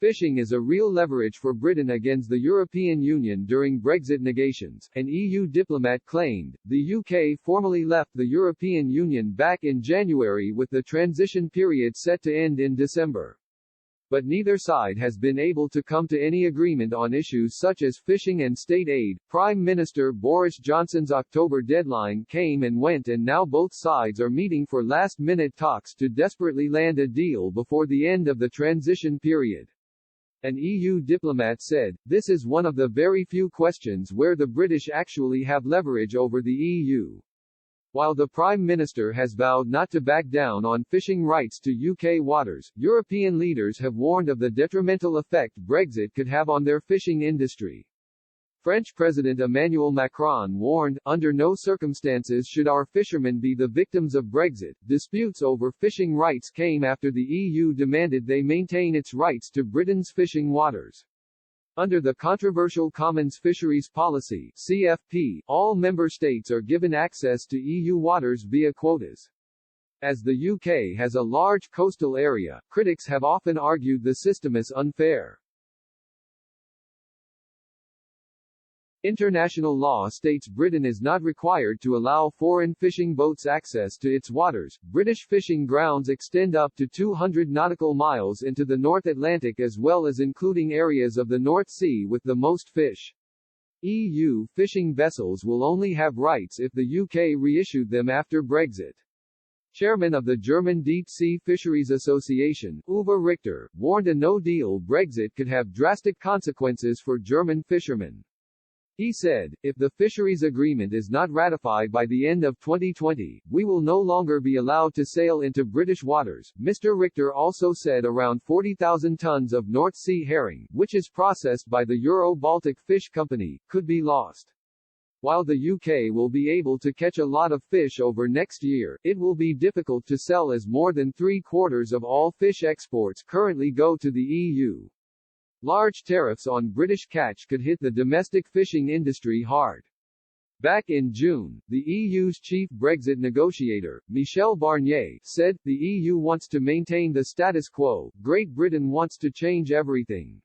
Fishing is a real leverage for Britain against the European Union during Brexit negotiations, an EU diplomat claimed. The UK formally left the European Union back in January with the transition period set to end in December. But neither side has been able to come to any agreement on issues such as fishing and state aid. Prime Minister Boris Johnson's October deadline came and went, and now both sides are meeting for last-minute talks to desperately land a deal before the end of the transition period. An EU diplomat said, "This is one of the very few questions where the British actually have leverage over the EU." While the Prime Minister has vowed not to back down on fishing rights to UK waters, European leaders have warned of the detrimental effect Brexit could have on their fishing industry. French President Emmanuel Macron warned, "Under no circumstances should our fishermen be the victims of Brexit." Disputes over fishing rights came after the EU demanded they maintain its rights to Britain's fishing waters. Under the controversial Common Fisheries Policy (CFP), all member states are given access to EU waters via quotas. As the UK has a large coastal area, critics have often argued the system is unfair. International law states Britain is not required to allow foreign fishing boats access to its waters. British fishing grounds extend up to 200 nautical miles into the North Atlantic, as well as including areas of the North Sea with the most fish. EU fishing vessels will only have rights if the UK reissued them after Brexit. Chairman of the German Deep-Sea Fisheries Association, Uwe Richter, warned a no-deal Brexit could have drastic consequences for German fishermen. He said, "If the fisheries agreement is not ratified by the end of 2020, we will no longer be allowed to sail into British waters." Mr. Richter also said around 40,000 tons of North Sea herring, which is processed by the Euro-Baltic Fish Company, could be lost. While the UK will be able to catch a lot of fish over next year, it will be difficult to sell, as more than 3/4 of all fish exports currently go to the EU. Large tariffs on British catch could hit the domestic fishing industry hard. Back in June, the EU's chief Brexit negotiator, Michel Barnier, said, "The EU wants to maintain the status quo, Great Britain wants to change everything."